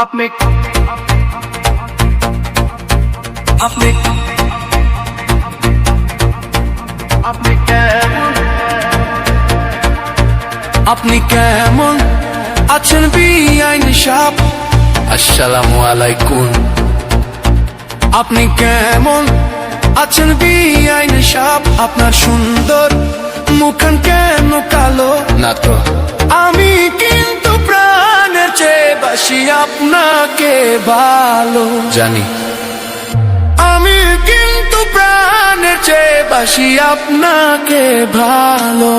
আপনি আপনি আপনি কেমন আপনি কেমন আছেন বিআইন সাহেব? আসসালামু আলাইকুম। আপনি কেমন আছেন বিআইন সাহেব? আপনার সুন্দর মুখখান কেন কালো? না তো আমি কিন্তু প্রাণের চেয়ে বাসি আপনাকে ভালো জানি। আমি কিন্তু প্রাণের চেয়ে বাসি আপনাকে ভালো।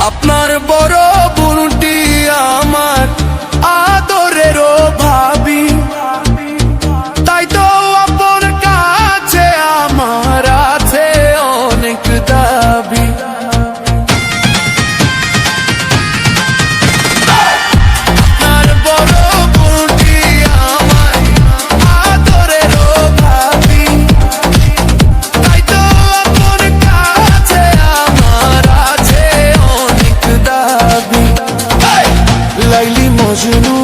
আপনার বড় বোনটি আমার আদরেরও ভাবি, তাই তো আপনার কাছে আমার আছে অনেক দাবি। আপনার বড় বোনটি আমার আদরেরও ভাবি, তাই তো আপনার কাছে আমার আছে লাইলি মজনু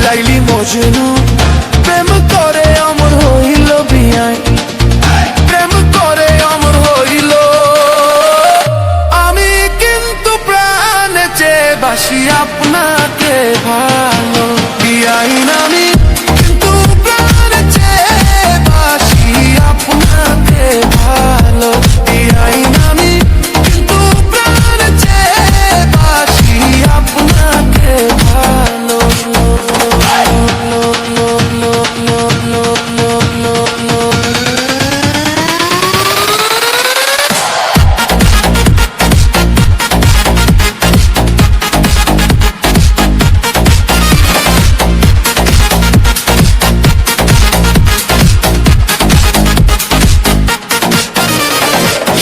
লাইলি মজনু প্রেম করে অমর হইল বিয়াই, প্রেম করে অমর হইল। আমি কিন্তু প্রাণে চেয়ে বাসি আপনাকে ভালো বিয়াইন। আমি কিন্তু প্রাণে চেয়ে বাসি আপনাকে ভালো বিয়াইন। আমি কিন্তু প্রাণে চেয়ে বাসি আপনাকে ভালো।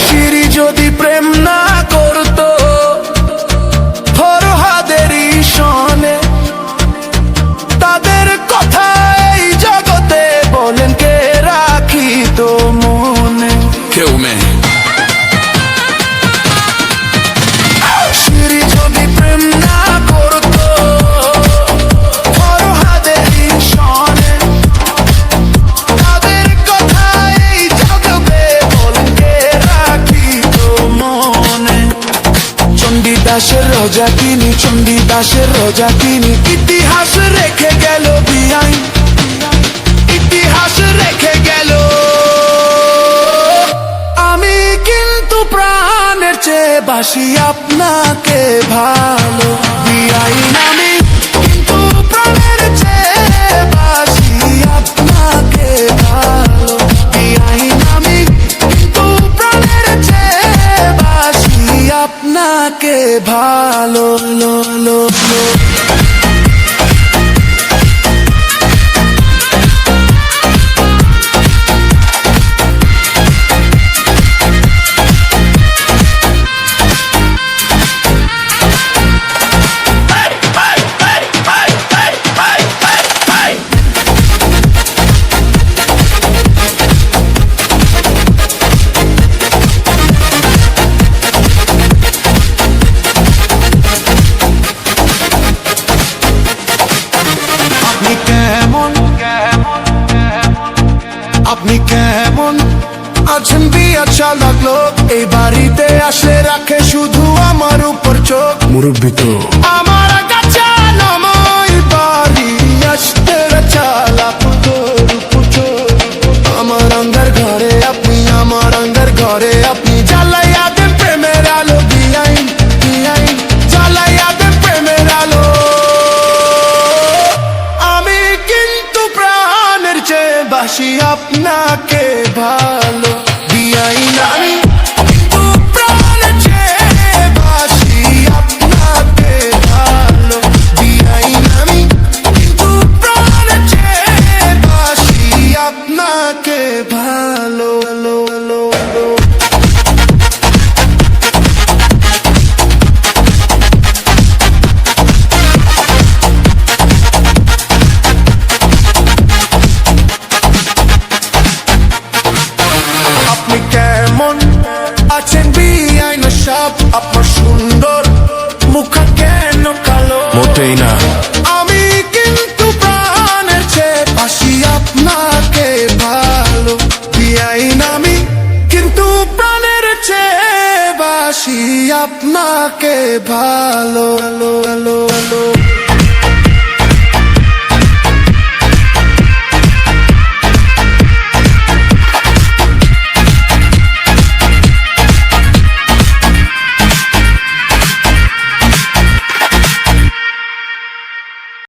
শিরি যদি প্রেম না করতো ফরহাদেরই সনে, তাদের কথা এই জগতে বলেন কে রাখিত মনে? কেউ নেই। শিরি যদি প্রেম না করতো ফরহাদেরই সনে, তাদের কথা এই জগতে বলেন কে রাখিত মনে? চণ্ডীদাসের রোজা তিনি, চণ্ডীদাসের রোজা তিনি ইতিহাস রেখে গেল বিআইন, ইতিহাস রেখে গেল। আমি কিন্তু প্রাণের চেয়ে বাসি আপনাকে ভালো বিআইন। আমি কিন্তু প্রাণের চেয়ে বাসি আপনাকে ভালো বিআইন। আমি কিন্তু প্রাণের চেয়ে বাসি আপনাকে ভালো। আপনি কেমন আছেন বিয়া লাগলো? এই বাড়িতে আসলে রাখে শুধু আমার উপর চোখ। মুরব্বি তো আমার কাছে নমই বাড়ি আসতে চালাক আমার আঙ্গার ঘরে আপনি, আমার আঙ্গার ঘরে আপনি জ্বালাইয়া দেন প্রেমের আলো বিআইন, বিআইন জ্বালাইয়া দেন প্রেমের আলো। আমি কিন্তু প্রাণের চেয়ে বাসি আপনাকে ভালো বিআইন। কেমন আছেন বিআইন সাপ আপনার সুন্দর মুখ কেন কালো মোটেই না আমি কিন্তু প্রাণের চেয়ে বাসি আপনাকে ভালো বিআইন আমি কিন্তু প্রাণের চেয়ে বাসি আপনাকে ভালো।